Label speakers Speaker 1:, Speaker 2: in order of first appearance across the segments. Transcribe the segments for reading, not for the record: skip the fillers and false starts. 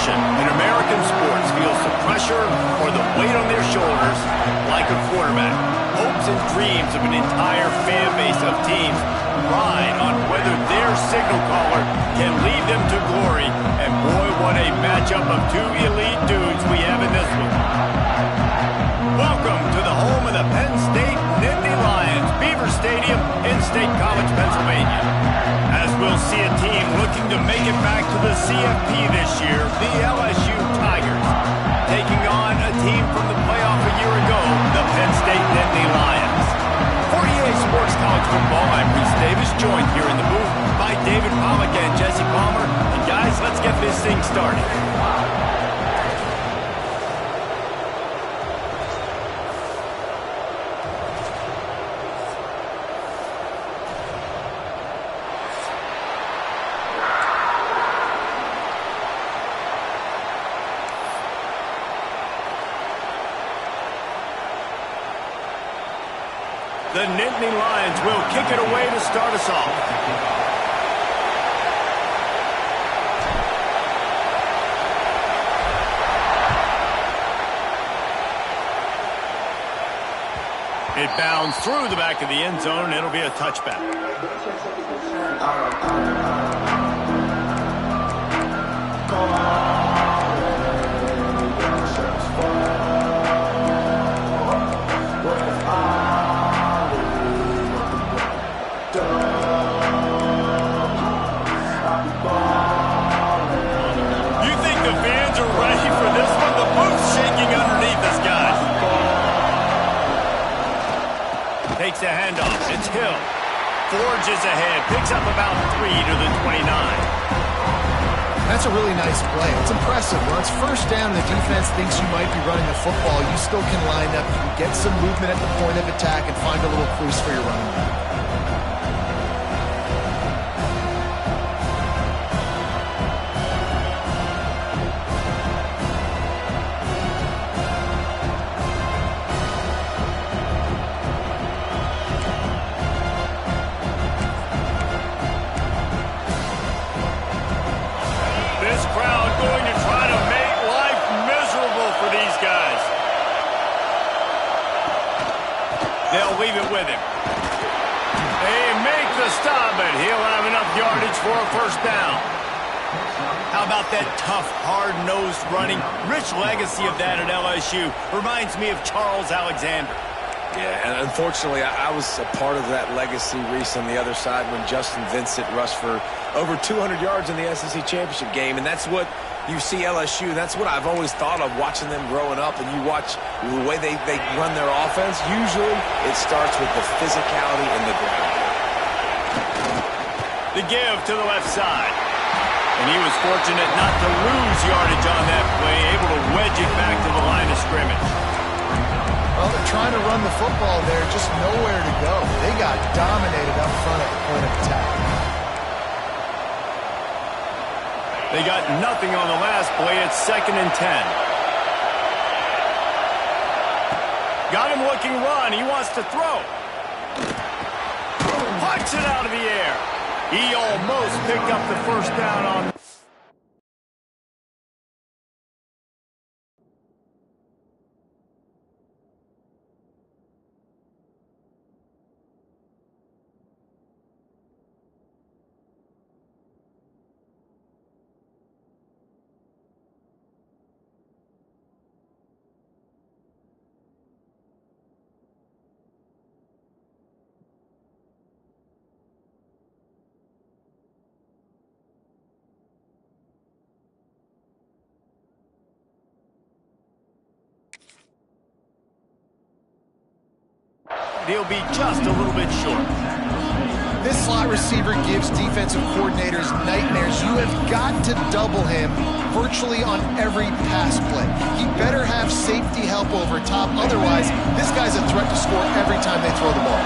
Speaker 1: position in American sports feels the pressure or the weight on their shoulders like a quarterback. Hopes and dreams of an entire fan base of teams ride on whether their signal caller can lead them to glory. And boy, what a matchup of two elite dudes we have in this one. Welcome to the home of the Penn State Nittany Lions, Beaver Stadium in State College, Pennsylvania. As we'll see a team looking to make it back to the CFP this year, the LSU Tigers, taking on a team from the playoff a year ago, the Penn State Nittany Lions. For EA Sports College Football, I'm Reese Davis, joined here in the booth by David Pollack and Jesse Palmer. And guys, let's get this thing started. The Nittany Lions will kick it away to start us off. It bounds through the back of the end zone, and it'll be a touchback. Takes a handoff. It's Hill. Forges ahead. Picks up about 3 to the 29.
Speaker 2: That's a really nice play. It's impressive. When it's first down and the defense thinks you might be running the football, you still can line up. You can get some movement at the point of attack and find a little crease for your running back.
Speaker 1: They'll leave it with him. They make the stop, but he'll have enough yardage for a first down. How about that tough, hard-nosed running? Rich legacy of that at LSU. Reminds me of Charles Alexander.
Speaker 3: Yeah, and unfortunately, I was a part of that legacy, Reese, on the other side when Justin Vincent rushed for over 200 yards in the SEC Championship game, and that's what you see LSU. That's what I've always thought of watching them growing up, and you watch the way they run their offense. Usually, it starts with the physicality in the ground.
Speaker 1: The give to the left side. And he was fortunate not to lose yardage on that play, able to wedge it back to the line of scrimmage.
Speaker 2: Well, they're trying to run the football there, just nowhere to go. They got dominated up front at the point of attack.
Speaker 1: They got nothing on the last play. It's 2nd and 10. Got him looking run. He wants to throw. Punch it out of the air. He almost picked up the first down on... He'll be just a little bit short.
Speaker 2: This slot receiver gives defensive coordinators nightmares. You have got to double him virtually on every pass play. He better have safety help over top. Otherwise, this guy's a threat to score every time they throw the ball.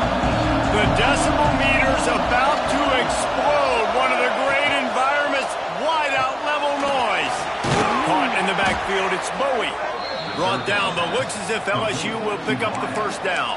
Speaker 1: The decibel meter's about to explode. One of the great environments. Wide out level noise. Caught in the backfield. It's Bowie. Brought down, but looks as if LSU will pick up the first down.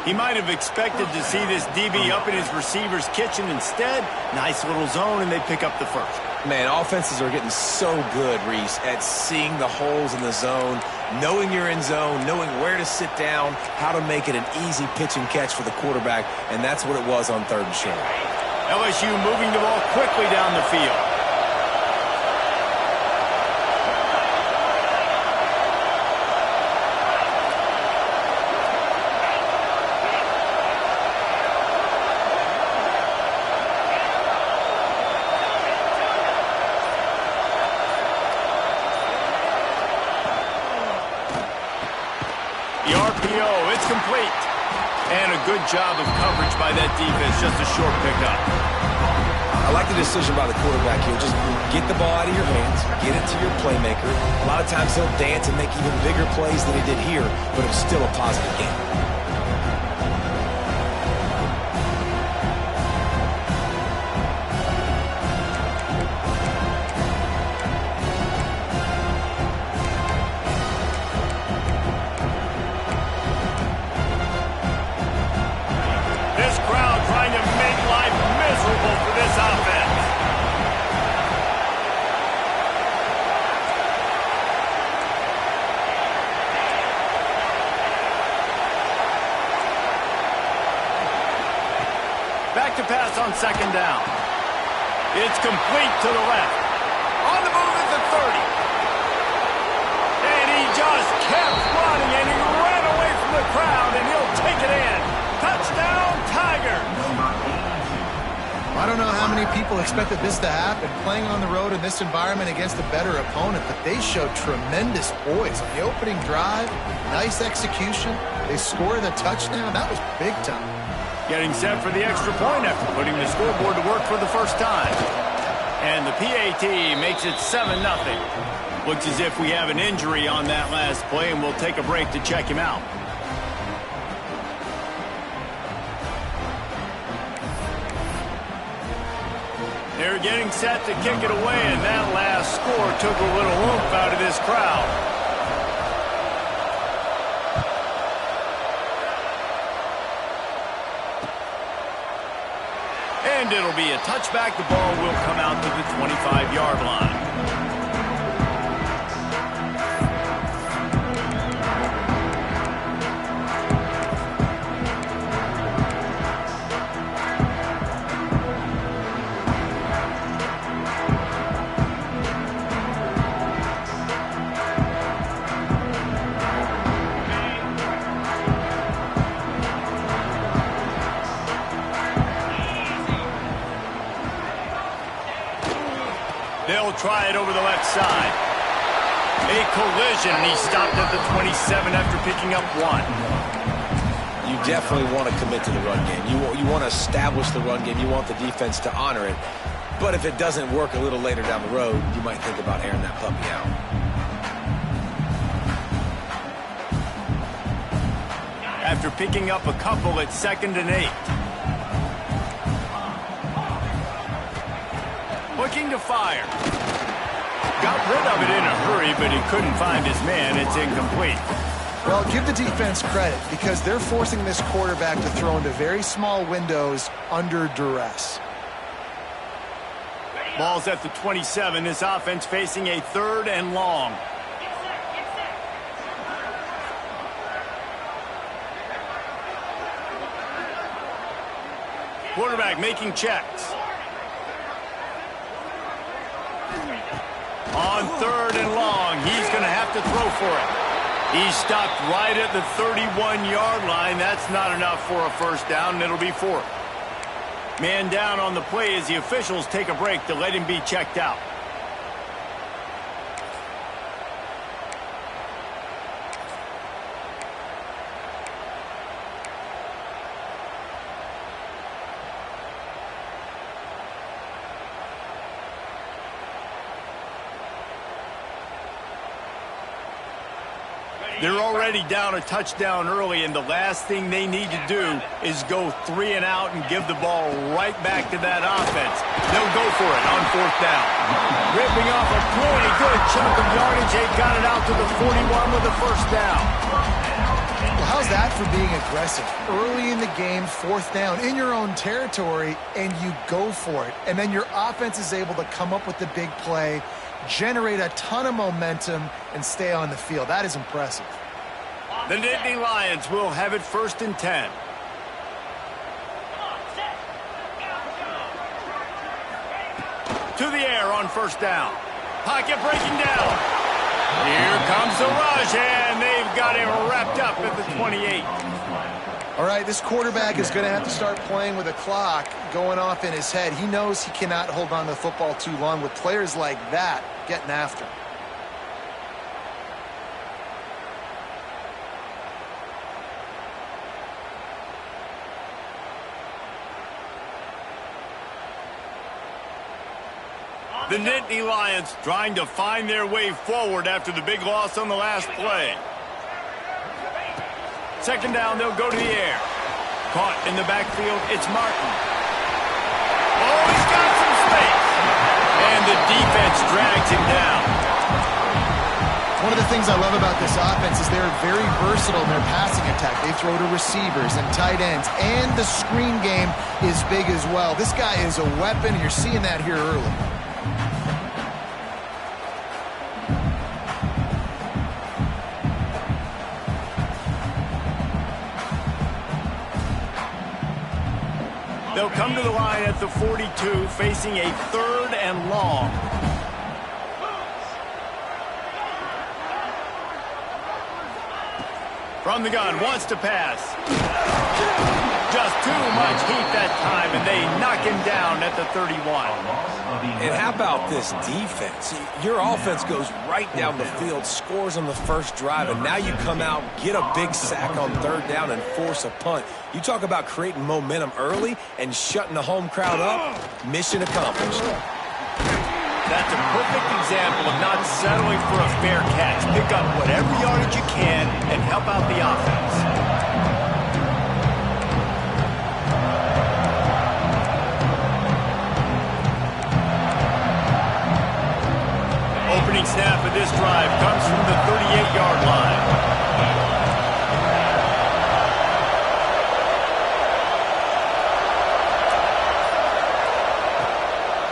Speaker 1: He might have expected to see this DB up in his receiver's kitchen. Instead, nice little zone, and they pick up the first.
Speaker 3: Man, offenses are getting so good, Reese, at seeing the holes in the zone, knowing you're in zone, knowing where to sit down, how to make it an easy pitch and catch for the quarterback, and that's what it was on 3rd and short.
Speaker 1: LSU moving the ball quickly down the field. The RPO, it's complete. And a good job of coverage by that defense, just a short pickup.
Speaker 3: I like the decision by the quarterback here. Just get the ball out of your hands, get it to your playmaker. A lot of times he'll dance and make even bigger plays than he did here, but it was still a positive game.
Speaker 1: Back to pass on 2nd down. It's complete to the left. On the move at the 30. And he just kept running, and he ran away from the crowd, and he'll take it in. Touchdown, Tigers.
Speaker 2: I don't know how many people expected this to happen, playing on the road in this environment against a better opponent, but they showed tremendous poise. On the opening drive, nice execution. They scored a touchdown. That was big time.
Speaker 1: Getting set for the extra point after putting the scoreboard to work for the first time. And the PAT makes it 7-0. Looks as if we have an injury on that last play, and we'll take a break to check him out. They're getting set to kick it away, and that last score took a little oomph out of this crowd. And it'll be a touchback. The ball will come out to the 25-yard line. They'll try it over the left side. A collision, and he stopped at the 27 after picking up 1.
Speaker 3: You definitely want to commit to the run game. You want to establish the run game. You want the defense to honor it. But if it doesn't work a little later down the road, you might think about airing that puppy out.
Speaker 1: After picking up a couple at 2nd and 8. Looking to fire. Got rid of it in a hurry, but he couldn't find his man. It's incomplete.
Speaker 2: Well, give the defense credit because they're forcing this quarterback to throw into very small windows under duress.
Speaker 1: Ball's at the 27. This offense facing a 3rd and long. Quarterback making checks. On 3rd and long, he's going to have to throw for it. He stopped right at the 31-yard line. That's not enough for a first down, and it'll be 4th. Man down on the play as the officials take a break to let him be checked out. They're already down a touchdown early, and the last thing they need to do is go 3 and out and give the ball right back to that offense. They'll go for it on 4th down. Ripping off a pretty good chunk of yardage. They got it out to the 41 with the first down.
Speaker 2: Well, how How's that for being aggressive? Early in the game, 4th down, in your own territory, and you go for it. And then your offense is able to come up with the big play, generate a ton of momentum, and stay on the field. That is impressive.
Speaker 1: The Nittany Lions will have it 1st and 10. To the air on 1st down. Pocket breaking down. Here comes the rush, and they've got him wrapped up at the 28.
Speaker 2: All right, this quarterback is going to have to start playing with a clock going off in his head. He knows he cannot hold on to the football too long with players like that getting after him.
Speaker 1: The Nittany Lions trying to find their way forward after the big loss on the last play. 2nd down, they'll go to the air. Caught in the backfield, it's Martin. Oh, he's got some space. And the defense drags him down.
Speaker 2: One of the things I love about this offense is they're very versatile in their passing attack. They throw to receivers and tight ends, and the screen game is big as well. This guy is a weapon, and you're seeing that here early.
Speaker 1: They'll come to the line at the 42, facing a 3rd and long. From the gun, wants to pass. Just too much heat that time, and they knock him down at the 31.
Speaker 3: And how about this defense? Your offense goes right down the field, scores on the first drive, and now you come out, get a big sack on 3rd down, and force a punt. You talk about creating momentum early and shutting the home crowd up. Mission accomplished.
Speaker 1: That's a perfect example of not settling for a fair catch. Pick up whatever yardage you can and help out the offense. Opening snap of this drive comes from the 38-yard line.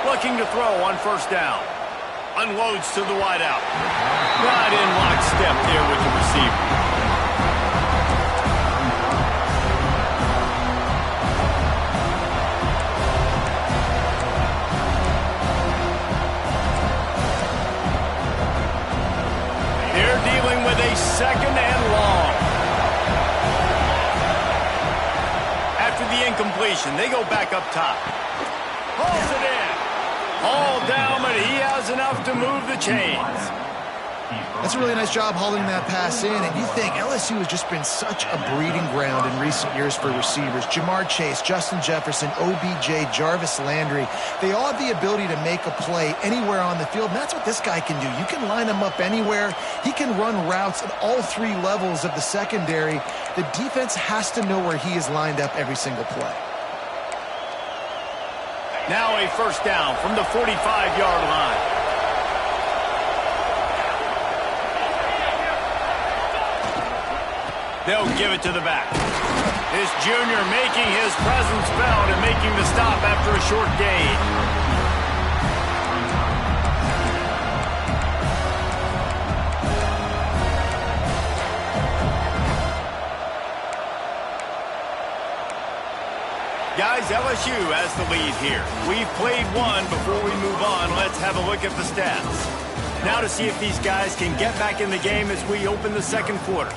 Speaker 1: Looking to throw on 1st down. Unloads to the wideout. Not in lockstep there with the receiver. Dealing with a 2nd and long. After the incompletion, they go back up top. Pulls it in. All down, but he has enough to move the chains.
Speaker 2: That's a really nice job holding that pass in, and you think LSU has just been such a breeding ground in recent years for receivers. Jamar Chase, Justin Jefferson, OBJ, Jarvis Landry, they all have the ability to make a play anywhere on the field, and that's what this guy can do. You can line him up anywhere. He can run routes at all 3 levels of the secondary. The defense has to know where he is lined up every single play.
Speaker 1: Now a 1st down from the 45-yard line. They'll give it to the back. This junior making his presence felt and making the stop after a short gain. Guys, LSU has the lead here. We've played one. Before we move on, let's have a look at the stats. Now to see if these guys can get back in the game as we open the 2nd quarter.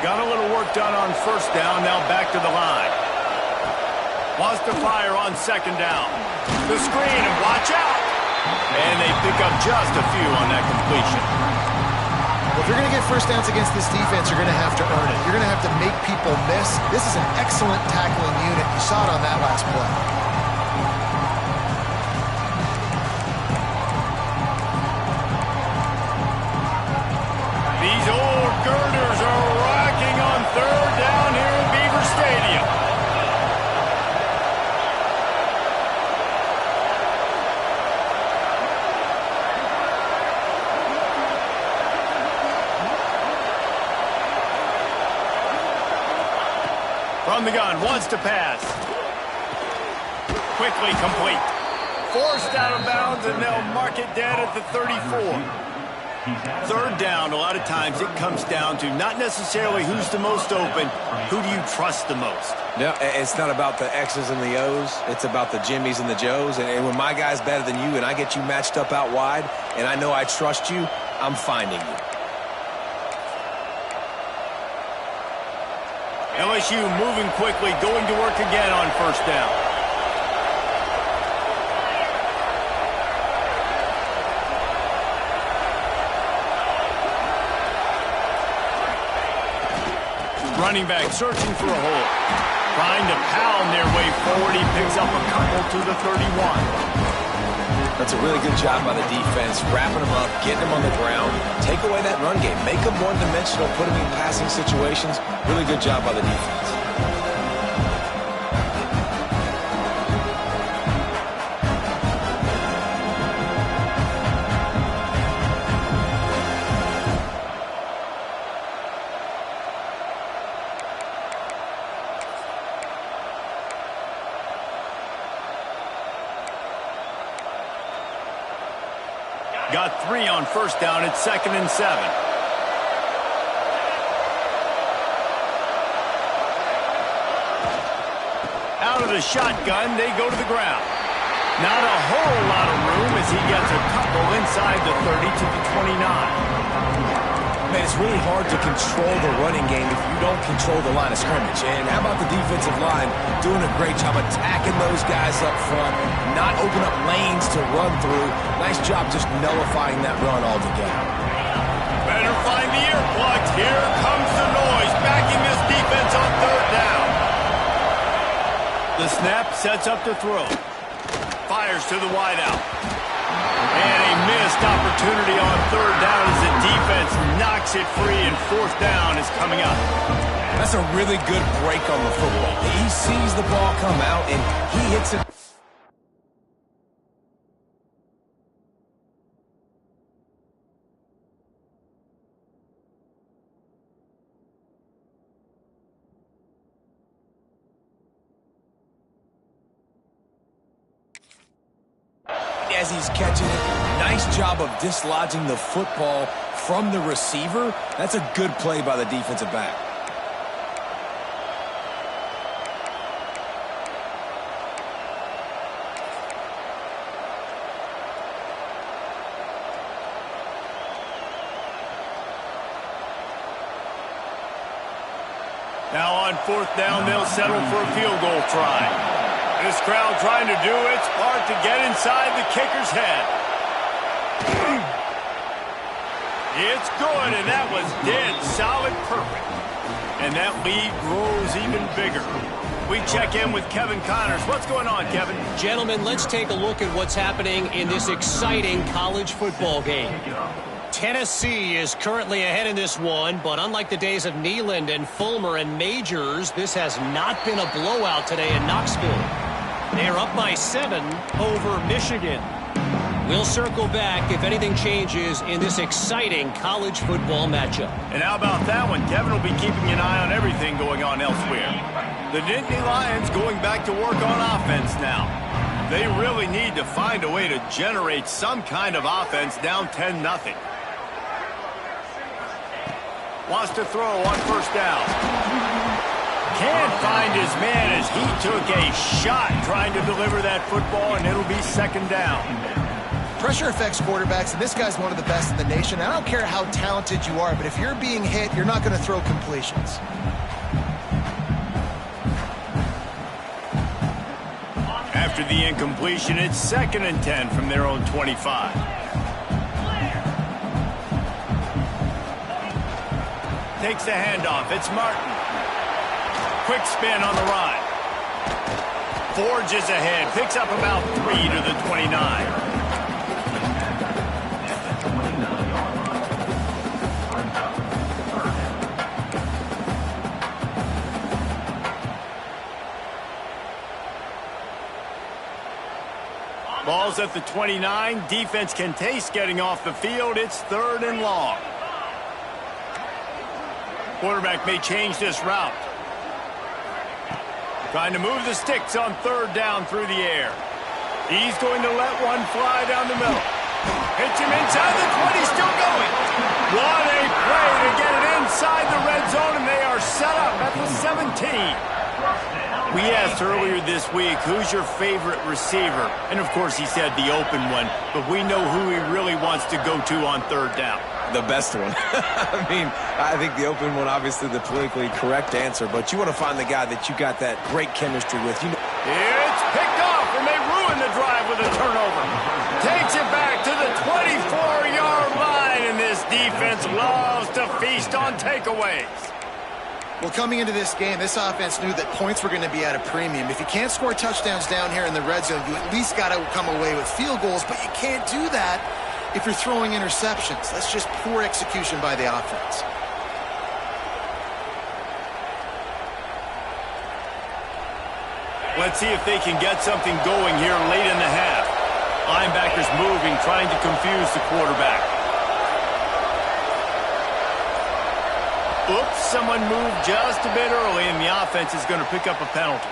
Speaker 1: Got a little work done on 1st down, now back to the line. Wants to fire on 2nd down. The screen, and watch out! And they pick up just a few on that completion.
Speaker 2: Well, If you're going to get first downs against this defense, you're going to have to earn it. You're going to have to make people miss. This is an excellent tackling unit. You saw it on that last play.
Speaker 1: These old girders are rocking on third down here in Beaver Stadium. From the gun, wants to pass. Quickly complete. Forced out of bounds, and they'll mark it dead at the 34. Third down, a lot of times it comes down to not necessarily who's the most open, who do you trust the most?
Speaker 3: No, it's not about the X's and the O's. It's about the Jimmys and the Joes. And when my guy's better than you and I get you matched up out wide and I know I trust you, I'm finding you.
Speaker 1: LSU moving quickly, going to work again on first down. Running back searching for a hole. Trying to pound their way forward. He picks up a couple to the 31.
Speaker 3: That's a really good job by the defense, wrapping them up, getting them on the ground. Take away that run game. Make them one-dimensional, put them in passing situations. Really good job by the defense.
Speaker 1: Got 3 on first down. It's 2nd and 7. Out of the shotgun, they go to the ground. Not a whole lot of room as he gets a couple inside the 30 to the 29.
Speaker 3: Man, it's really hard to control the running game if you don't control the line of scrimmage. And how about the defensive line doing a great job attacking those guys up front, not open up lanes to run through. Nice job just nullifying that run altogether.
Speaker 1: Better find the earplugs. Here comes the noise, backing this defense on third down. The snap sets up the throw. Fires to the wideout. And a missed opportunity on third down as the defense knocks it free, and fourth down is coming up.
Speaker 3: That's a really good break on the football. He sees the ball come out, and he hits it. As he's catching it, nice job of dislodging the football from the receiver. That's a good play by the defensive back.
Speaker 1: Now on fourth down, they'll settle for a field goal try. This crowd trying to do its part to get inside the kicker's head. It's good, and that was dead solid perfect. And that lead grows even bigger. We check in with Kevin Connors. What's going on, Kevin?
Speaker 4: Gentlemen, let's take a look at what's happening in this exciting college football game. Tennessee is currently ahead in this one, but unlike the days of Neyland and Fulmer and Majors, this has not been a blowout today in Knoxville. They are up by 7 over Michigan. We'll circle back if anything changes in this exciting college football matchup.
Speaker 1: And how about that one? Kevin will be keeping an eye on everything going on elsewhere. The Nittany Lions going back to work on offense now. They really need to find a way to generate some kind of offense down 10-0. Wants to throw on first down. Can't find his man as he took a shot trying to deliver that football, and it'll be second down.
Speaker 2: Pressure affects quarterbacks, and this guy's one of the best in the nation. I don't care how talented you are, but if you're being hit, you're not going to throw completions.
Speaker 1: After the incompletion, it's 2nd and 10 from their own 25. takes the handoff. It's Martin. Quick spin on the run. Forges ahead. Picks up about 3 to the 29. Ball's at the 29. Defense can taste getting off the field. It's 3rd and long. Quarterback may change this route. Trying to move the sticks on 3rd down through the air. He's going to let one fly down the middle. Hits him inside the 20, still going. What a play to get it inside the red zone, and they are set up at the 17. We asked earlier this week, who's your favorite receiver? And, of course, he said the open one, but we know who he really wants to go to on 3rd down.
Speaker 3: The best one. I mean, I think the open one, obviously the politically correct answer, but you want to find the guy that you got that great chemistry with. You know.
Speaker 1: It's picked off, and they ruin the drive with a turnover. Takes it back to the 24-yard line, and this defense loves to feast on takeaways.
Speaker 2: Well, coming into this game, this offense knew that points were going to be at a premium. If you can't score touchdowns down here in the red zone, you at least got to come away with field goals, but you can't do that if you're throwing interceptions. That's just poor execution by the offense.
Speaker 1: Let's see if they can get something going here late in the half. Linebackers moving, trying to confuse the quarterback. Oops, someone moved just a bit early, and the offense is going to pick up a penalty.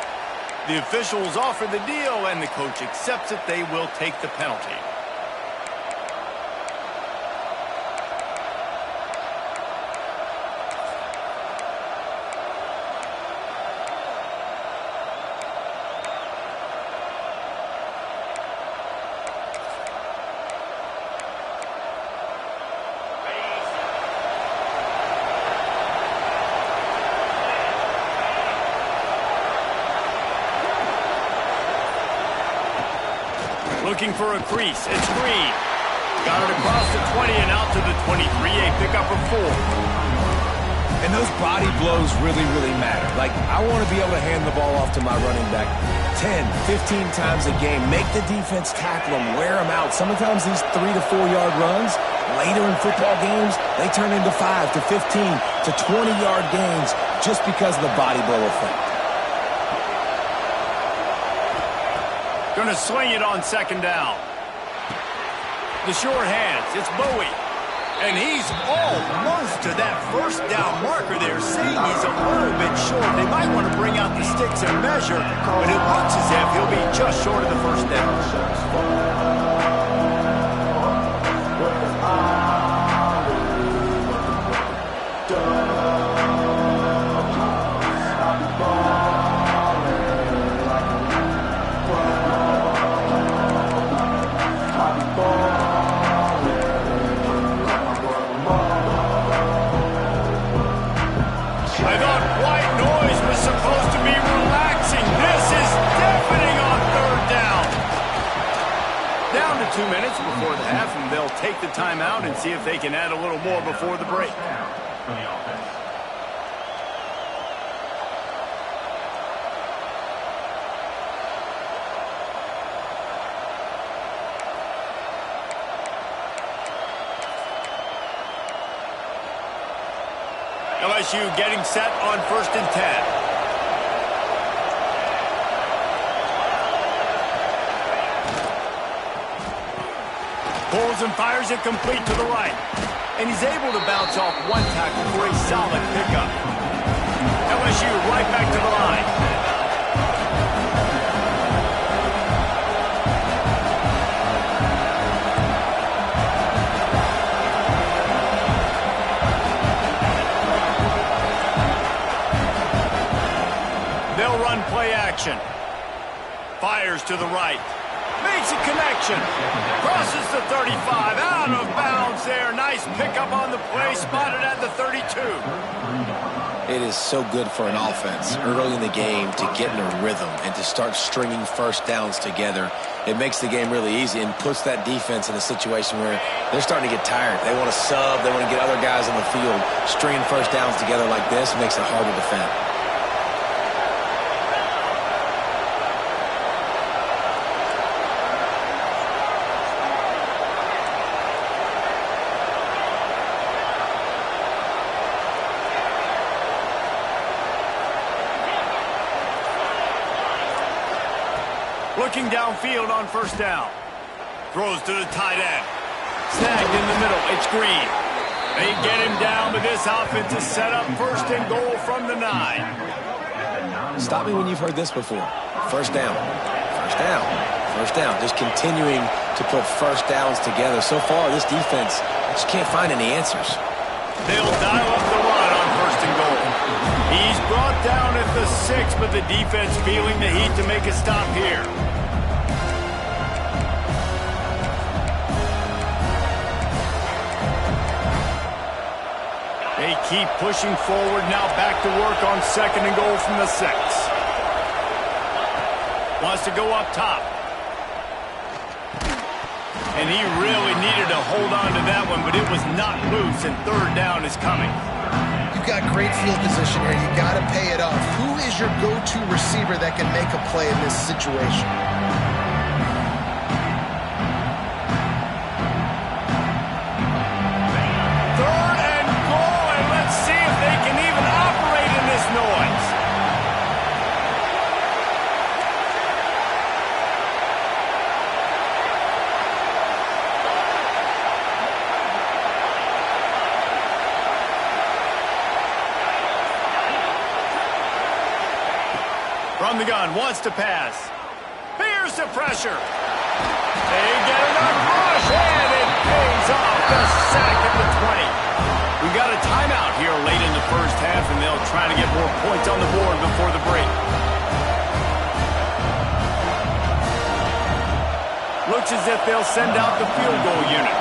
Speaker 1: The officials offer the deal, and the coach accepts it. They will take the penalty. Looking for a crease. It's Green. Got it across the 20 and out to the 23. A pickup of 4.
Speaker 3: And those body blows really, really matter. Like, I want to be able to hand the ball off to my running back 10, 15 times a game. Make the defense tackle them, wear them out. Sometimes these 3 to 4 yard runs, later in football games, they turn into 5 to 15 to 20 yard gains just because of the body blow effect.
Speaker 1: Going to swing it on 2nd down. The short hands. It's Bowie. And he's almost to that 1st down marker there, saying he's a little bit short. They might want to bring out the sticks and measure, but it looks as if he'll be just short of the 1st down. Down to 2 minutes before the half, and they'll take the timeout and see if they can add a little more before the break. LSU getting set on 1st and 10. Pulls and fires it complete to the right. And he's able to bounce off one tackle for a solid pickup. LSU right back to the line. They'll run play action. Fires to the right. Makes a connection. Crosses the 35. Out of bounds there. Nice pickup on the play. Spotted at the 32.
Speaker 3: It is so good for an offense early in the game to get in a rhythm and to start stringing first downs together. It makes the game really easy and puts that defense in a situation where they're starting to get tired. They want to sub. They want to get other guys on the field. Stringing first downs together like this makes it hard to defend.
Speaker 1: Looking downfield on first down. Throws to the tight end. Snagged in the middle. It's Green. They get him down, but this offense is set up first and goal from the 9.
Speaker 3: Stop me when you've heard this before. First down. First down. First down. Just continuing to put first downs together. So far, this defense just can't find any answers.
Speaker 1: They'll dial up the run on first and goal. He's brought down at the 6, but the defense feeling the heat to make a stop here. They keep pushing forward, now back to work on second and goal from the 6. Wants to go up top. And he really needed to hold on to that one, but it was not loose, and third down is coming.
Speaker 2: You've got great field position here. You got to pay it off. Who is your go-to receiver that can make a play in this situation?
Speaker 1: Third and goal, and let's see if they can even operate in this noise. From the gun, wants to pass. Here's the pressure. They get enough rush, and it pays off. The sack at the 20. We got a timeout here late in the first half, and they'll try to get more points on the board before the break. Looks as if they'll send out the field goal unit.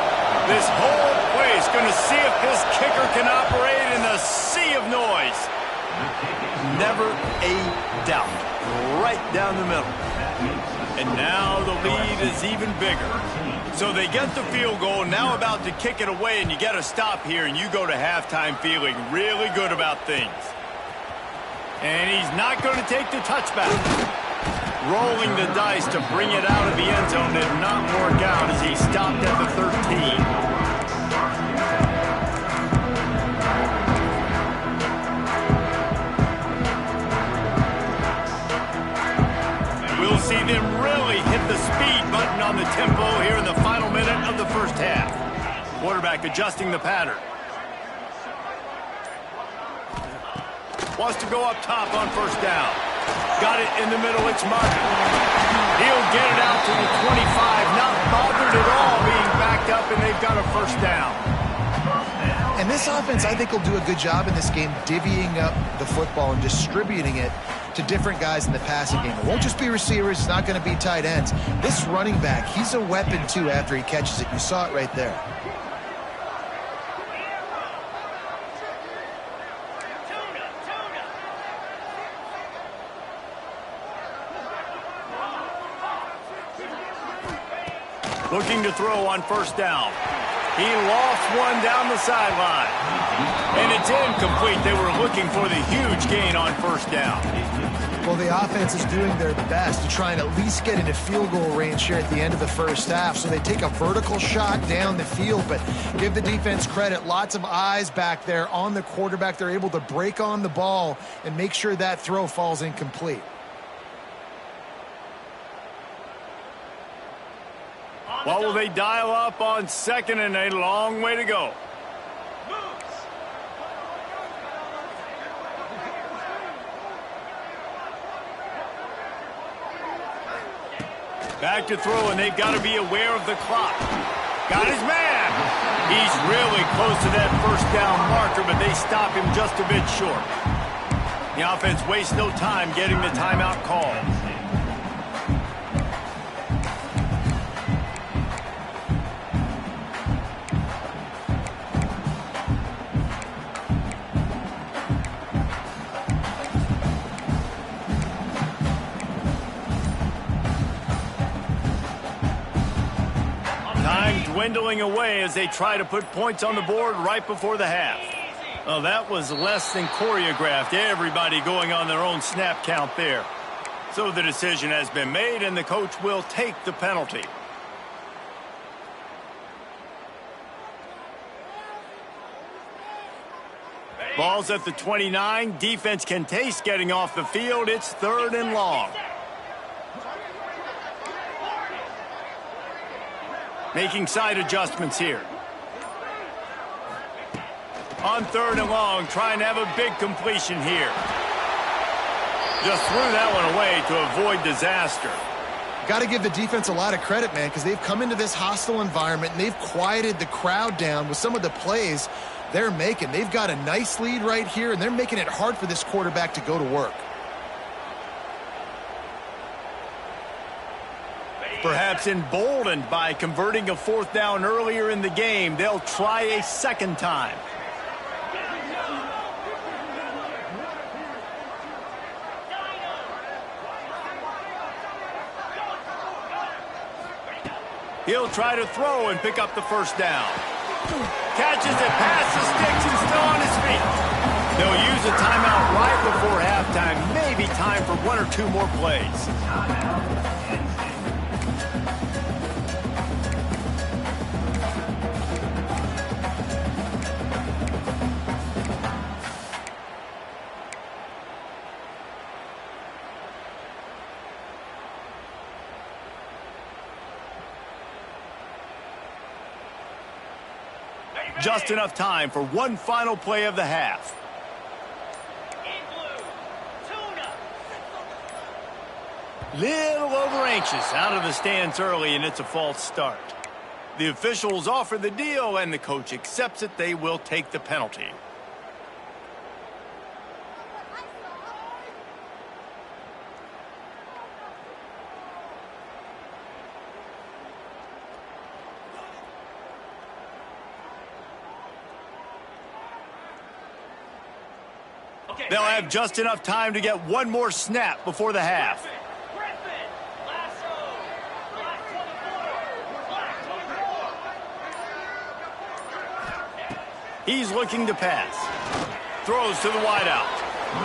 Speaker 1: This whole play is going to see if this kicker can operate in the sea of noise. Never a doubt. Right down the middle. And now the lead is even bigger. So they get the field goal, now about to kick it away, and you get a stop here, and you go to halftime feeling really good about things. And he's not going to take the touchback. Rolling the dice to bring it out of the end zone did not work out as he stopped at the 13. We'll see them really hit the speed button on the tempo here in the final minute of the first half. Quarterback adjusting the pattern. Wants to go up top on first down. Got it in the middle, it's Martin. He'll get it out to the 25, not bothered at all being backed up, and they've got a first down.
Speaker 2: And this offense, I think, will do a good job in this game divvying up the football and distributing it to different guys in the passing game. It won't just be receivers. It's not going to be tight ends. This running back, he's a weapon, too, after he catches it. You saw it right there.
Speaker 1: Looking to throw on first down. He lost one down the sideline. And it's incomplete. They were looking for the huge gain on first down.
Speaker 2: Well, the offense is doing their best to try and at least get into field goal range here at the end of the first half. So they take a vertical shot down the field, but give the defense credit. Lots of eyes back there on the quarterback. They're able to break on the ball and make sure that throw falls incomplete.
Speaker 1: What will they dial up on second, and a long way to go? Back to throw, and they've got to be aware of the clock. Got his man. He's really close to that first down marker, but they stop him just a bit short. The offense wastes no time getting the timeout called. Time dwindling away as they try to put points on the board right before the half. Well, that was less than choreographed. Everybody going on their own snap count there. So the decision has been made, and the coach will take the penalty. Ball's at the 29. Defense can taste getting off the field. It's 3rd and long. Making side adjustments here. On 3rd and long, trying to have a big completion here. Just threw that one away to avoid disaster.
Speaker 2: Got to give the defense a lot of credit, man, because they've come into this hostile environment and they've quieted the crowd down with some of the plays they're making. They've got a nice lead right here, and they're making it hard for this quarterback to go to work.
Speaker 1: Perhaps emboldened by converting a 4th down earlier in the game, they'll try a second time. He'll try to throw and pick up the 1st down. Catches it past the sticks and still on his feet. They'll use a timeout right before halftime. Maybe time for 1 or 2 more plays. Just enough time for one final play of the half. Little over anxious out of the stands early, and it's a false start. The officials offer the deal, and the coach accepts it. They will take the penalty. They'll have just enough time to get one more snap before the half. He's looking to pass. Throws to the wideout.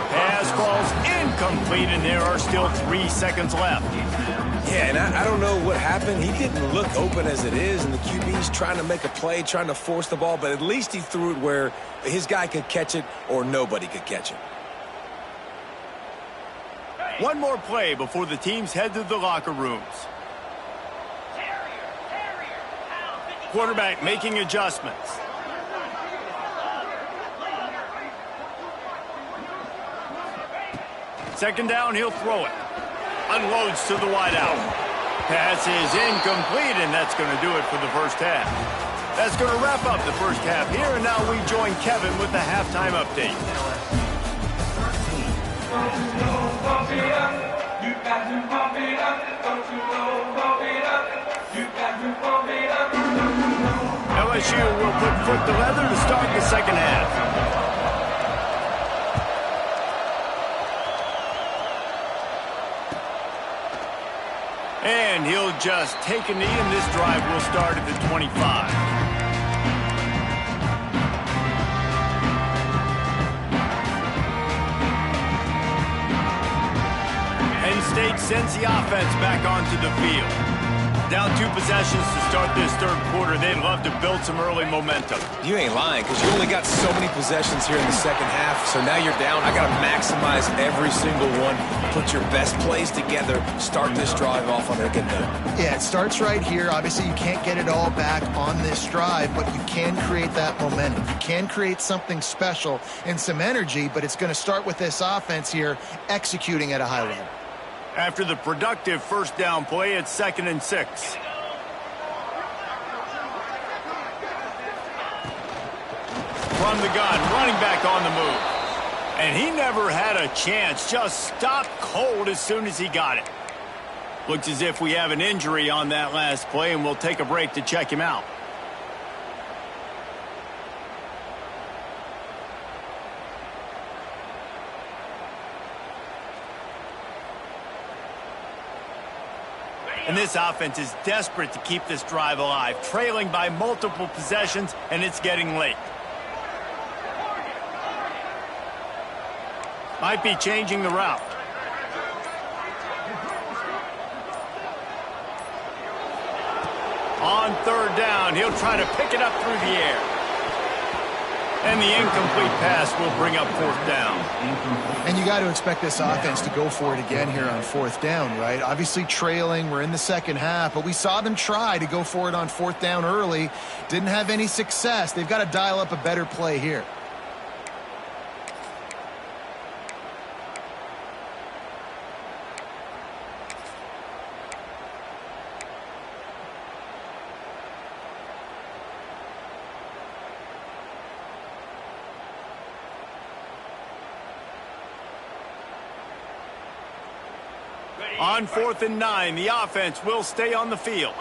Speaker 1: Pass falls incomplete, and there are still 3 seconds left.
Speaker 3: Yeah, and I don't know what happened. He didn't look open as it is, and the QB's trying to make a play, trying to force the ball, but at least he threw it where his guy could catch it or nobody could catch it.
Speaker 1: One more play before the teams head to the locker rooms. Quarterback making adjustments. Second down, he'll throw it. Unloads to the wideout. Pass is incomplete, and that's going to do it for the first half. That's going to wrap up the first half here, and now we join Kevin with the halftime update. LSU will put foot to leather to start the second half. And he'll just take a knee, and this drive will start at the 25. Penn State sends the offense back onto the field. Down 2 possessions to start this third quarter. They'd love to build some early momentum.
Speaker 3: You ain't lying, because you only got so many possessions here in the second half, so now you're down. I got to maximize every single one. Put your best plays together. Start this drive off on a good note.
Speaker 2: Yeah, it starts right here. Obviously, you can't get it all back on this drive, but you can create that momentum. You can create something special and some energy, but it's going to start with this offense here executing at a high level.
Speaker 1: After the productive first down play, it's 2nd and 6. From the gun, running back on the move. And he never had a chance, just stopped cold as soon as he got it. Looks as if we have an injury on that last play, and we'll take a break to check him out. And this offense is desperate to keep this drive alive, trailing by multiple possessions, and it's getting late. Might be changing the route. On third down, he'll try to pick it up through the air. And the incomplete pass will bring up fourth down.
Speaker 2: And you got to expect this offense to go for it again here on fourth down, right? Obviously trailing, we're in the second half, but we saw them try to go for it on fourth down early. Didn't have any success. They've got to dial up a better play here.
Speaker 1: On 4th and 9, the offense will stay on the field.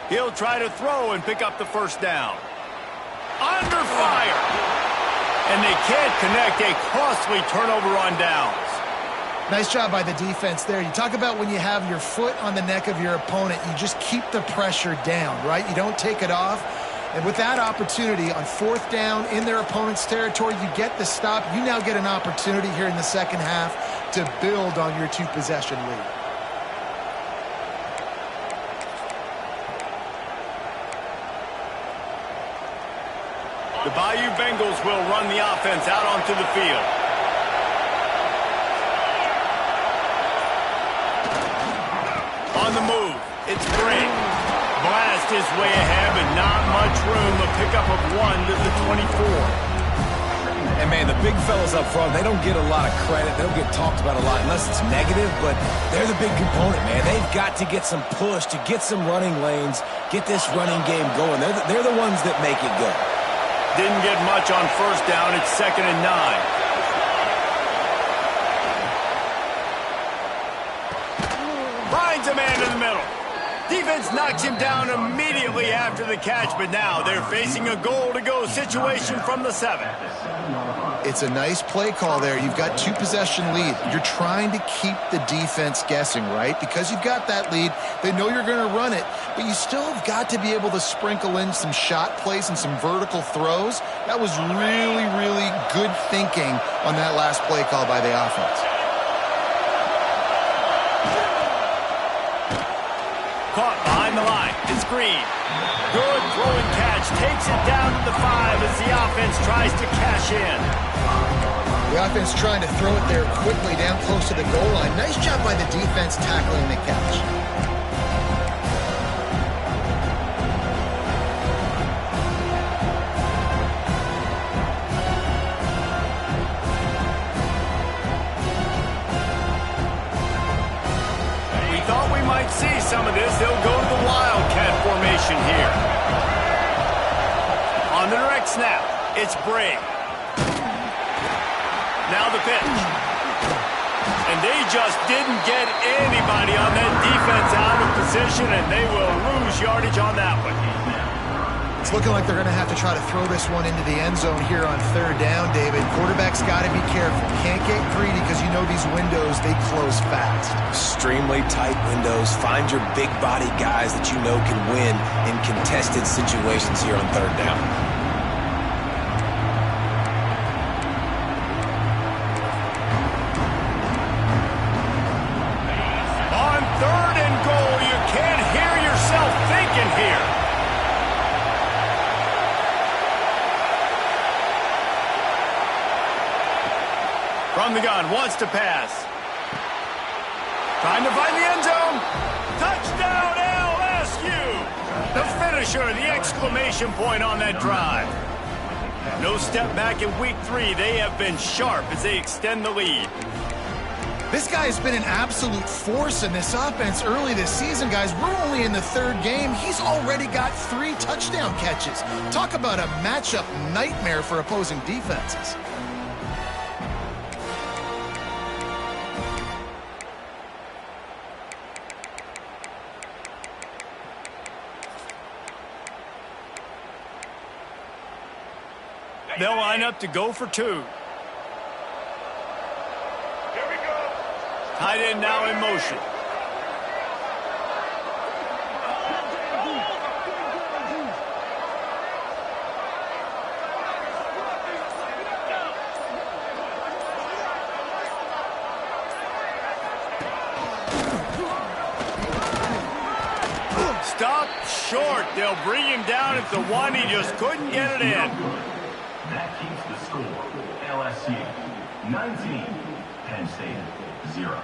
Speaker 1: He'll try to throw and pick up the first down. Under fire. And they can't connect, a costly turnover on downs.
Speaker 2: Nice job by the defense there. You talk about when you have your foot on the neck of your opponent, you just keep the pressure down, right? You don't take it off. And with that opportunity on fourth down in their opponent's territory, you get the stop. You now get an opportunity here in the second half to build on your two-possession lead.
Speaker 1: The Bayou Bengals will run the offense out onto the field. On the move, it's Brink. Blast his way ahead, but not much room. A pickup of 1 to the 24.
Speaker 3: And, man, the big fellas up front, they don't get a lot of credit. They don't get talked about a lot unless it's negative, but they're the big component, man. They've got to get some push, to get some running lanes, get this running game going. They're the ones that make it go.
Speaker 1: Didn't get much on first down. It's 2nd and 9. Finds a man in the middle. Defense knocks him down immediately after the catch, but now they're facing a goal-to-go situation from the 7.
Speaker 2: It's a nice play call there. You've got two-possession lead. You're trying to keep the defense guessing, right? Because you've got that lead, they know you're going to run it, but you still have got to be able to sprinkle in some shot plays and some vertical throws. That was really, really good thinking on that last play call by the offense.
Speaker 1: Caught behind the line. It's Green. Good throw and catch. Takes it down to the 5 as the offense tries to cash in.
Speaker 2: The offense trying to throw it there quickly down close to the goal line. Nice job by the defense tackling the catch.
Speaker 1: See some of this. They'll go to the Wildcat formation here. On the direct snap, it's Brink. Now the pitch. And they just didn't get anybody on that defense out of position, and they will lose yardage on that one.
Speaker 2: It's looking like they're going to have to try to throw this one into the end zone here on third down, David. Quarterback's got to be careful. Can't get greedy because you know these windows, they close fast.
Speaker 3: Extremely tight windows. Find your big body guys that you know can win in contested situations here on third down.
Speaker 1: On 3rd and goal, you can't hear yourself thinking here. From the gun, wants to pass. Trying to find the end zone. Touchdown, LSU! The finisher, the exclamation point on that drive. No step back in week 3. They have been sharp as they extend the lead.
Speaker 2: This guy has been an absolute force in this offense early this season, guys. We're only in the 3rd game. He's already got 3 touchdown catches. Talk about a matchup nightmare for opposing defenses.
Speaker 1: They'll line up to go for two. Tight end now in motion. Stop short. They'll bring him down at the one. He just couldn't get it in.
Speaker 5: That keeps the score. LSU 19, Penn State 0.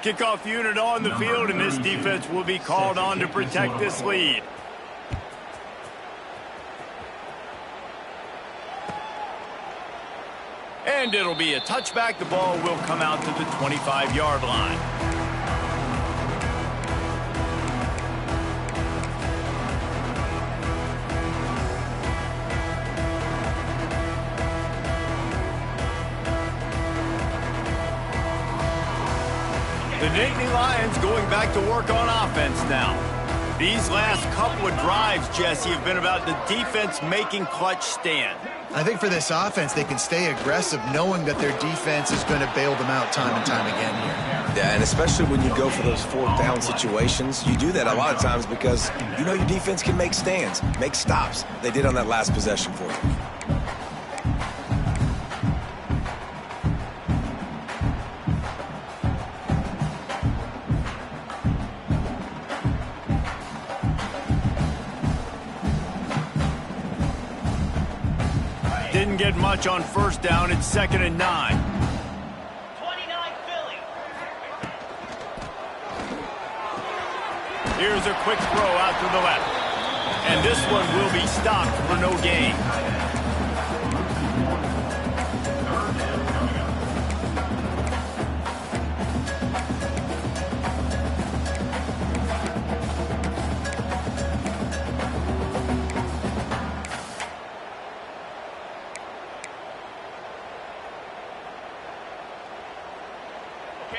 Speaker 1: Kickoff unit on the field, and this defense will be called on to protect this lead. And it'll be a touchback. The ball will come out to the 25-yard line. The Nittany Lions going back to work on offense now. These last couple of drives, Jesse, have been about the defense making clutch stand.
Speaker 2: I think for this offense, they can stay aggressive knowing that their defense is going to bail them out time and time again here.
Speaker 3: Yeah, and especially when you go for those fourth down situations, you do that a lot of times because you know your defense can make stands, make stops. They did on that last possession for you.
Speaker 1: Didn't get much on first down. It's 2nd and 9.
Speaker 6: 29 Philly.
Speaker 1: Here's a quick throw out to the left. And this one will be stopped for no gain.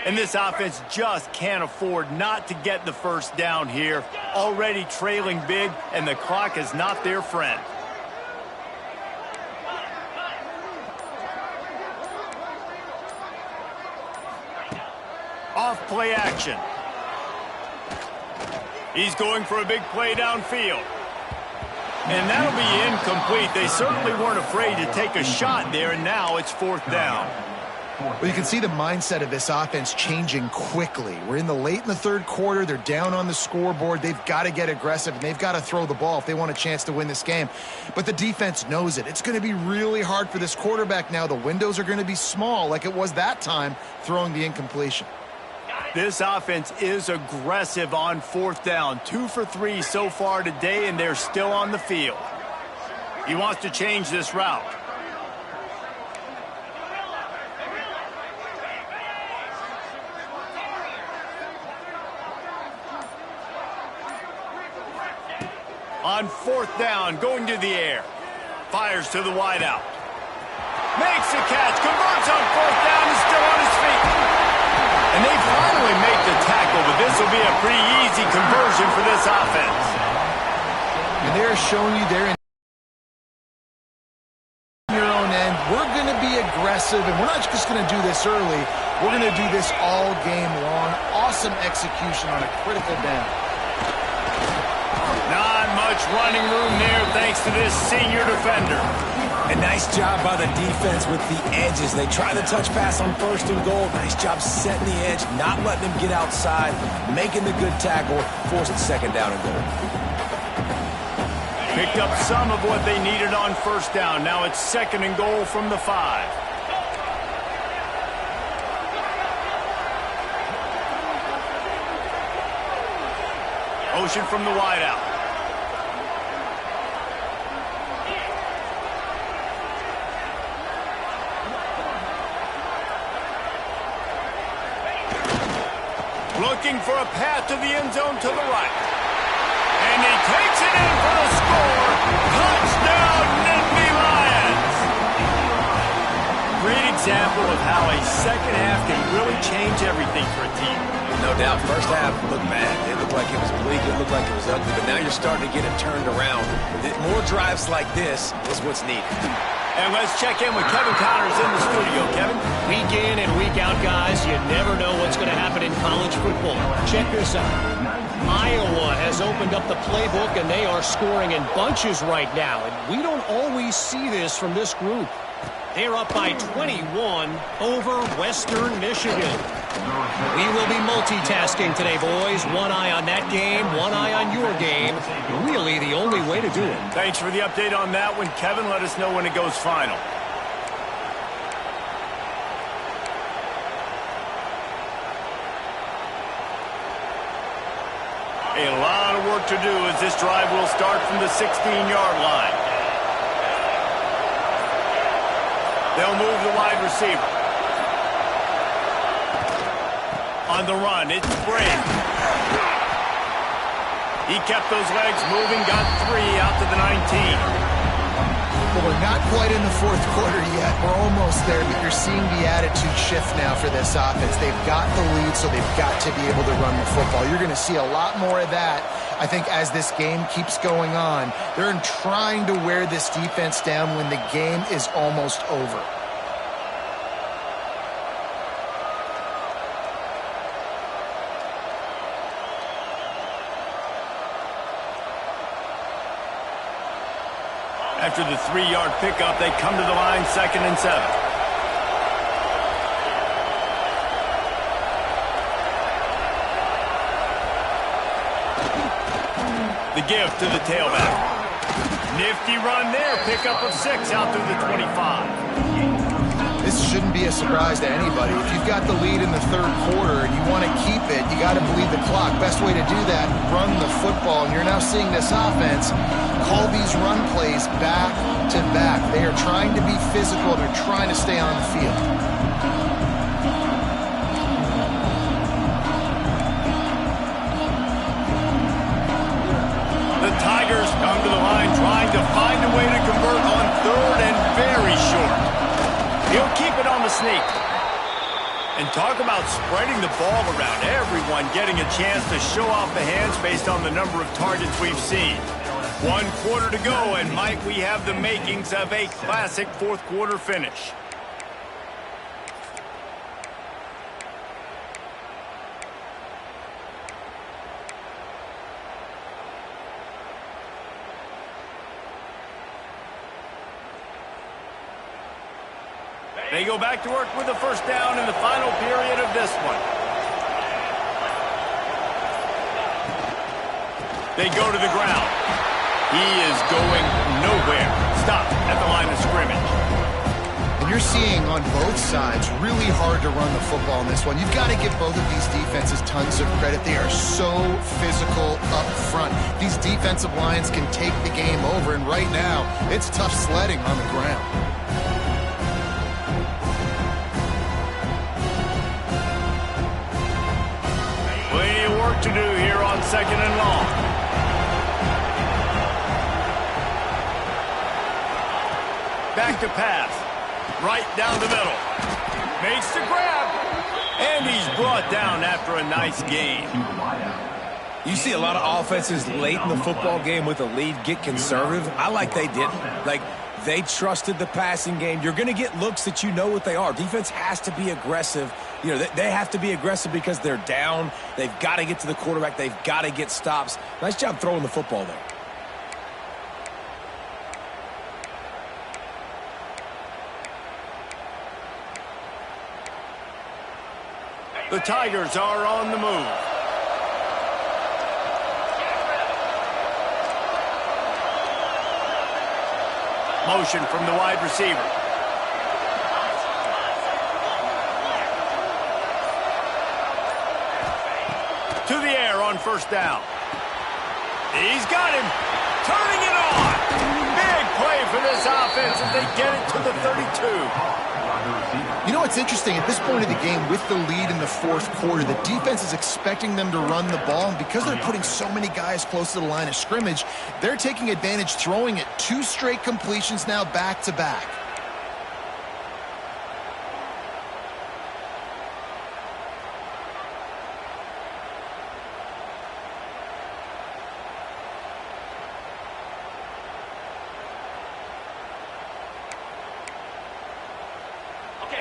Speaker 1: And this offense just can't afford not to get the first down here. Already trailing big, and the clock is not their friend. Off play action. He's going for a big play downfield. And that'll be incomplete. They certainly weren't afraid to take a shot there, and now it's 4th down.
Speaker 2: Well, you can see the mindset of this offense changing quickly. We're in the third quarter. They're down on the scoreboard. They've got to get aggressive, and they've got to throw the ball if they want a chance to win this game. But the defense knows it. It's going to be really hard for this quarterback now. The windows are going to be small like it was that time throwing the incompletion.
Speaker 1: This offense is aggressive on 4th down. 2 for 3 so far today, and they're still on the field. He wants to change this route. On 4th down, going to the air. Fires to the wideout. Makes the catch, converts on 4th down, and still on his feet. And they finally make the tackle, but this will be a pretty easy conversion for this offense.
Speaker 2: And they're showing you they're in your own end. We're going to be aggressive, and we're not just going to do this early. We're going to do this all game long. Awesome execution on a critical down.
Speaker 1: Not much running room there thanks to this senior defender.
Speaker 3: A nice job by the defense with the edges. They try the touch pass on 1st and goal. Nice job setting the edge, not letting him get outside, making the good tackle, forcing 2nd down and goal.
Speaker 1: Picked up some of what they needed on 1st down. Now it's 2nd and goal from the 5. Motion from the wideout. Looking for a path to the end zone to the right. And he takes it in for the score. Touchdown, Nittany Lions! great example of how a second half can really change everything for a team.
Speaker 3: No doubt. First half looked bad. It looked like it was bleak. It looked like it was ugly. But now you're starting to get it turned around. More drives like this is what's needed.
Speaker 1: And let's check in with Kevin Connors in the studio. Kevin?
Speaker 4: Week in and week out, guys, you never know what's going to happen in college football. Check this out. Iowa has opened up the playbook, and they are scoring in bunches right now. And we don't always see this from this group. They're up by 21 over Western Michigan. We will be multitasking today, boys. One eye on that game, one eye on your game. Really the only way to do it.
Speaker 1: Thanks for the update on that one, Kevin. Let us know when it goes final. A lot of work to do as this drive will start from the 16-yard line. They'll move the wide receiver. On the run, it's Brady. He kept those legs moving, got 3 out to the 19.
Speaker 2: Well, we're not quite in the fourth quarter yet. We're almost there, but you're seeing the attitude shift now for this offense. They've got the lead, so they've got to be able to run the football. You're going to see a lot more of that, I think, as this game keeps going on. They're trying to wear this defense down when the game is almost over.
Speaker 1: After the 3-yard pickup, they come to the line, 2nd and 7. The give to the tailback. Nifty run there, pickup of 6 out through the 25.
Speaker 2: This shouldn't be a surprise to anybody. If you've got the lead in the third quarter and you want to keep it, you got to bleed the clock. Best way to do that, run the football. And you're now seeing this offense call these run plays back to back. They are trying to be physical. They're trying to stay on the field.
Speaker 1: The Tigers come to the line trying to find a way to convert on 3rd and very short. He'll keep it on the sneak. And talk about spreading the ball around. Everyone getting a chance to show off the hands based on the number of targets we've seen. 1 quarter to go, and might we have the makings of a classic fourth quarter finish. They go back to work with the first down in the final period of this one. They go to the ground. He is going nowhere. Stop at the line of scrimmage.
Speaker 2: And you're seeing on both sides really hard to run the football in this one. You've got to give both of these defenses tons of credit. They are so physical up front. These defensive lines can take the game over, and right now, it's tough sledding on the ground.
Speaker 1: Plenty of work to do here on 2nd and long. Back to pass. Right down the middle. Makes the grab. And he's brought down after a nice gain.
Speaker 3: You see a lot of offenses late in the football game with a lead get conservative. I like they didn't. Like, they trusted the passing game. You're going to get looks that you know what they are. Defense has to be aggressive. You know, they have to be aggressive because they're down. They've got to get to the quarterback. They've got to get stops. Nice job throwing the football there.
Speaker 1: The Tigers are on the move. Motion from the wide receiver. To the air on first down. He's got him. Turning it on. Big play for this offense as they get it to the 32.
Speaker 2: You know what's interesting? At this point of the game, with the lead in the fourth quarter, the defense is expecting them to run the ball, and because they're putting so many guys close to the line of scrimmage, they're taking advantage, throwing it 2 straight completions now back-to-back.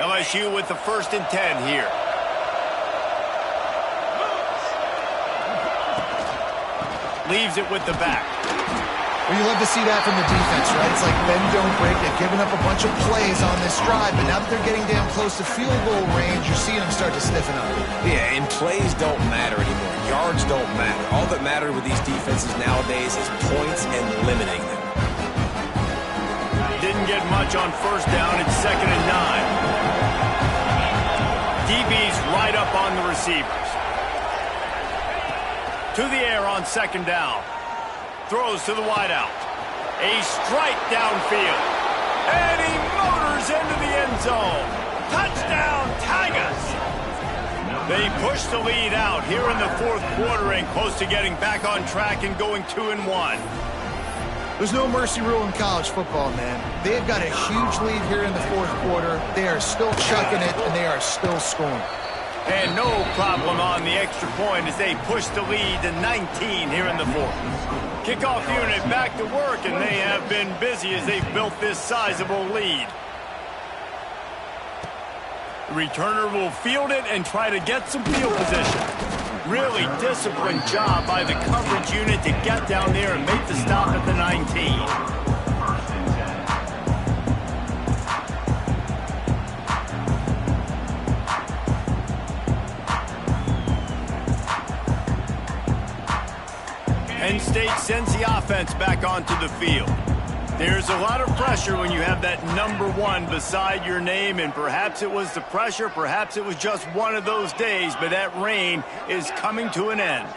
Speaker 1: LSU with the 1st and 10 here. Leaves it with the back.
Speaker 2: Well, you love to see that from the defense, right? It's like bend, don't break. They've given up a bunch of plays on this drive, but now that they're getting down close to field goal range, you're seeing them start to stiffen up.
Speaker 3: Yeah, and plays don't matter anymore. Yards don't matter. All that matters with these defenses nowadays is points and limiting them.
Speaker 1: Didn't get much on 1st down. It's 2nd and 9. DB's right up on the receivers. To the air on 2nd down. Throws to the wideout. A strike downfield. And he motors into the end zone. Touchdown, Tigers! They push the lead out here in the 4th quarter and close to getting back on track and going 2-1.
Speaker 2: There's no mercy rule in college football, man. They've got a huge lead here in the 4th quarter. They are still chucking it, and they are still scoring.
Speaker 1: And no problem on the extra point as they push the lead to 19 here in the 4th. Kickoff unit back to work, and they have been busy as they've built this sizable lead. The returner will field it and try to get some field position. Really disciplined job by the coverage unit to get down there and make the stop at the 19. Penn State sends the offense back onto the field. There's a lot of pressure when you have that number 1 beside your name, and perhaps it was the pressure, perhaps it was just one of those days, but that reign is coming to an end.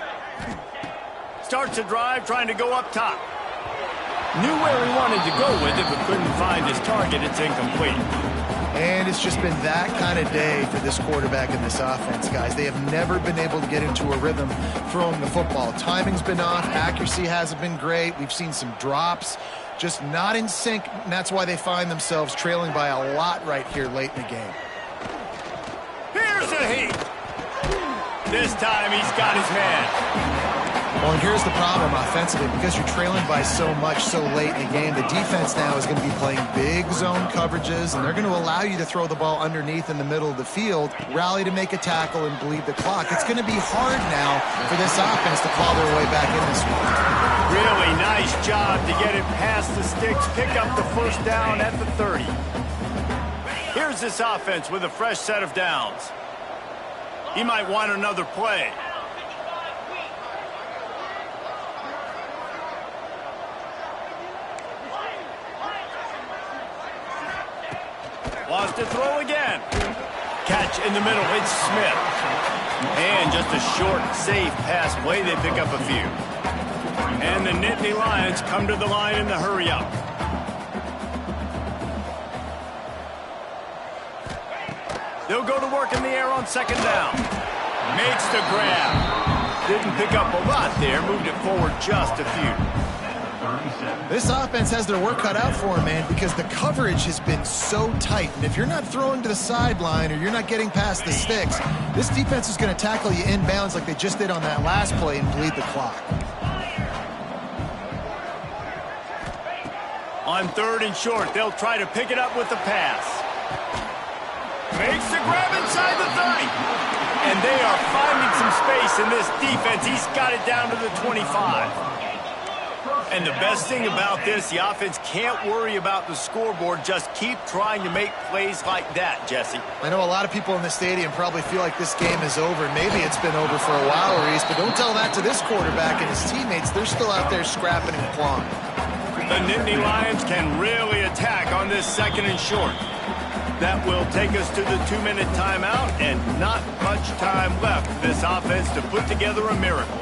Speaker 1: Starts a drive trying to go up top. Knew where he wanted to go with it, but couldn't find his target. It's incomplete.
Speaker 2: And it's just been that kind of day for this quarterback and this offense, guys. They have never been able to get into a rhythm throwing the football. Timing's been off. Accuracy hasn't been great. We've seen some drops, just not in sync, and that's why they find themselves trailing by a lot right here late in the game.
Speaker 1: Here's a heat. This time he's got his man.
Speaker 2: Well, and here's the problem offensively. Because you're trailing by so much so late in the game, the defense now is going to be playing big zone coverages, and they're going to allow you to throw the ball underneath in the middle of the field, rally to make a tackle, and bleed the clock. It's going to be hard now for this offense to claw their way back in this one.
Speaker 1: Really nice job to get it past the sticks, pick up the 1st down at the 30. Here's this offense with a fresh set of downs. He might want another play. Wants to throw again. Catch in the middle. It's Smith. And just a short, safe pass play. They pick up a few. And the Nittany Lions come to the line in the hurry-up. They'll go to work in the air on 2nd down. Makes the grab. Didn't pick up a lot there. Moved it forward just a few.
Speaker 2: This offense has their work cut out for them, man, because the coverage has been so tight. And if you're not throwing to the sideline or you're not getting past the sticks, this defense is going to tackle you inbounds like they just did on that last play and bleed the clock.
Speaker 1: On 3rd and short, they'll try to pick it up with the pass. Makes the grab inside the 30. And they are finding some space in this defense. He's got it down to the 25. And the best thing about this, the offense can't worry about the scoreboard. Just keep trying to make plays like that, Jesse.
Speaker 2: I know a lot of people in the stadium probably feel like this game is over. Maybe it's been over for a while, Reese, but don't tell that to this quarterback and his teammates. They're still out there scrapping and clawing.
Speaker 1: The Nittany Lions can really attack on this 2nd and short. That will take us to the 2-minute timeout, and not much time left for this offense to put together a miracle.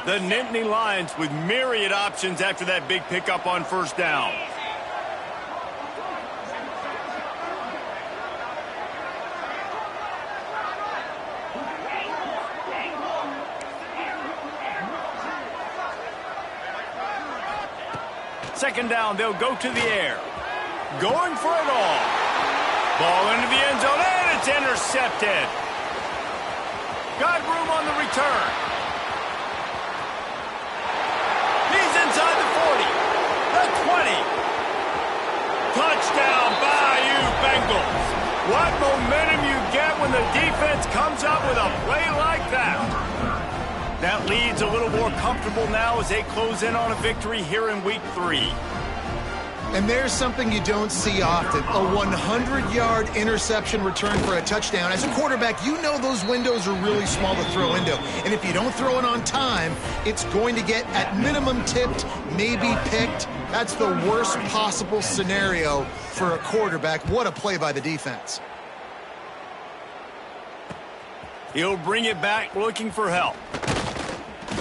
Speaker 1: The Nittany Lions with myriad options after that big pickup on 1st down. Second down, they'll go to the air. Going for it all. Ball into the end zone, and it's intercepted. Got room on the return. He's inside the 40. The struggles. What momentum you get when the defense comes up with a play like that. That lead's a little more comfortable now as they close in on a victory here in Week 3.
Speaker 2: And there's something you don't see often, a 100-yard interception return for a touchdown. As a quarterback, you know those windows are really small to throw into. And if you don't throw it on time, it's going to get, at minimum, tipped, maybe picked. That's the worst possible scenario for a quarterback. What a play by the defense.
Speaker 1: He'll bring it back looking for help.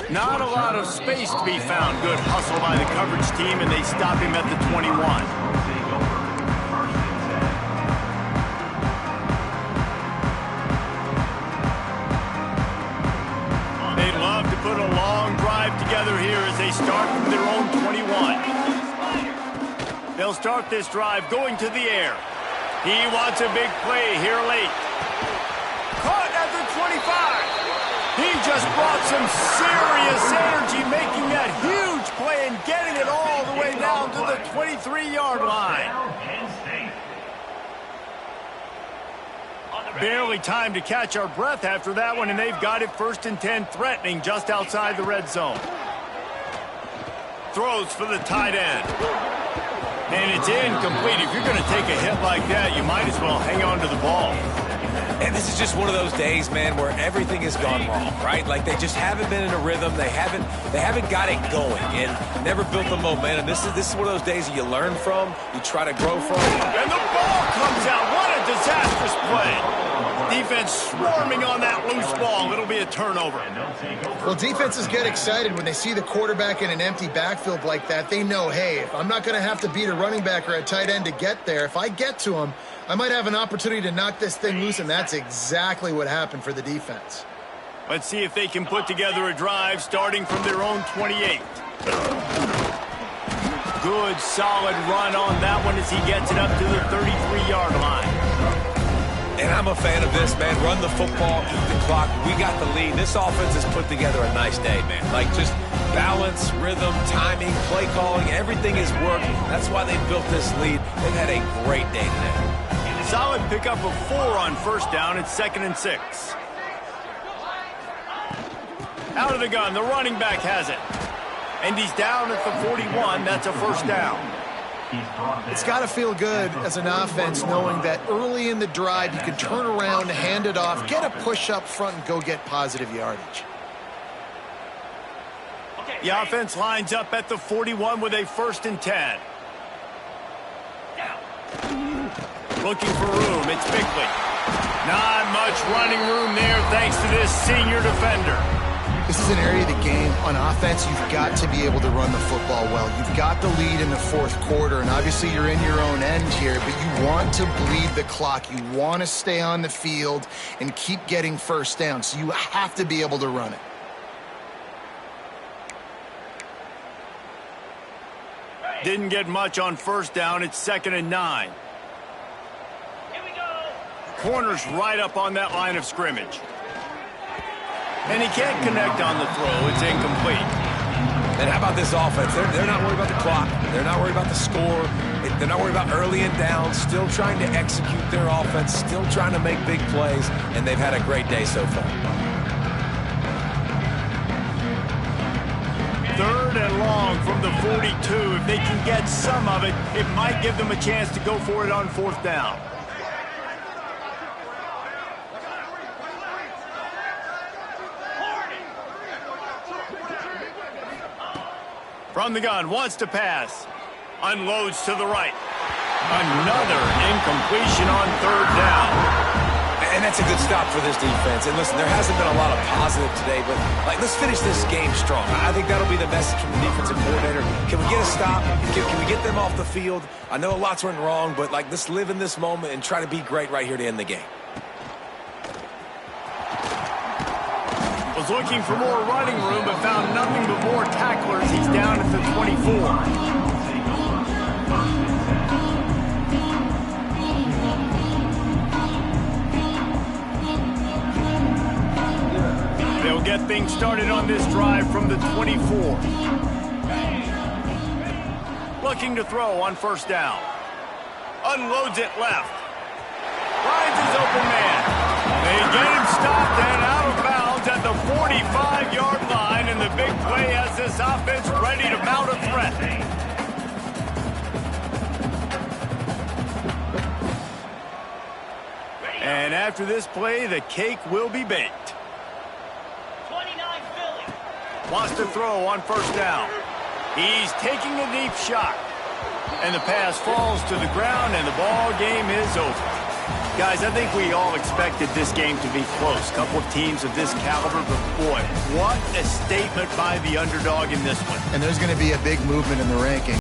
Speaker 1: Not a lot of space to be found. Good hustle by the coverage team, and they stop him at the 21. They love to put a long drive together here as they start from their own 21. They'll start this drive going to the air. He wants a big play here late. Caught at the 25. He just brought some serious energy, making that huge play and getting it all the way down to the 23-yard line. Barely time to catch our breath after that one, and they've got it 1st and 10, threatening just outside the red zone. Throws for the tight end. And it's incomplete. If you're going to take a hit like that, you might as well hang on to the ball.
Speaker 3: And this is just one of those days, man, where everything has gone wrong, right? Like they just haven't been in a rhythm. They haven't got it going and never built the momentum. This is one of those days that you learn from, you try to grow from.
Speaker 1: And the ball comes out. What a disastrous play. Defense swarming on that loose ball. It'll be a turnover.
Speaker 2: Well, defenses get excited when they see the quarterback in an empty backfield like that. They know, hey, if I'm not going to have to beat a running back or a tight end to get there, if I get to him, I might have an opportunity to knock this thing loose, and that's exactly what happened for the defense.
Speaker 1: Let's see if they can put together a drive starting from their own 28. Good, solid run on that one as he gets it up to the 33-yard line.
Speaker 3: And I'm a fan of this, man. Run the football, eat the clock. We got the lead. This offense has put together a nice day, man. Like just balance, rhythm, timing, play calling, everything has worked. That's why they built this lead. They've had a great day today.
Speaker 1: Solid pickup of 4 on 1st down. It's 2nd and 6. Out of the gun, the running back has it. And he's down at the 41. That's a 1st down.
Speaker 2: It's got to feel good as an offense knowing that early in the drive you can turn around, hand it off, get a push up front, and go get positive yardage.
Speaker 1: The offense lines up at the 41 with a 1st and 10. Looking for room. It's Bickley. Not much running room there thanks to this senior defender.
Speaker 2: This is an area of the game. On offense, you've got to be able to run the football well. You've got the lead in the 4th quarter, and obviously you're in your own end here, but you want to bleed the clock. You want to stay on the field and keep getting 1st down, so you have to be able to run it.
Speaker 1: Didn't get much on 1st down. It's 2nd and 9. Corner's right up on that line of scrimmage. And he can't connect on the throw. It's incomplete.
Speaker 3: And how about this offense? They're not worried about the clock. They're not worried about the score. They're not worried about early and down. Still trying to execute their offense. Still trying to make big plays. And they've had a great day so far.
Speaker 1: 3rd and long from the 42. If they can get some of it, it might give them a chance to go for it on 4th down. From the gun, wants to pass. Unloads to the right. Another incompletion on 3rd down.
Speaker 3: And that's a good stop for this defense. And listen, there hasn't been a lot of positive today, but let's finish this game strong. I think that'll be the message from the defensive coordinator. Can we get a stop? Can we get them off the field? I know a lot's went wrong, but let's live in this moment and try to be great right here to end the game.
Speaker 1: Was looking for more running room, but found nothing but more tacklers. He's down at the 24. They'll get things started on this drive from the 24. Looking to throw on 1st down. Unloads it left. finds his open man. They get him stopped and out of bounds at the 45-yard line, and the big play has this offense ready to mount a threat. And after this play, the cake will be baked.
Speaker 6: 29 Philly.
Speaker 1: Wants to throw on first down. He's taking a deep shot. And the pass falls to the ground, and the ball game is over. Guys, I think we all expected this game to be close. Couple of teams of this caliber, but boy, what a statement by the underdog in this one.
Speaker 2: And there's going to be a big movement in the ranking.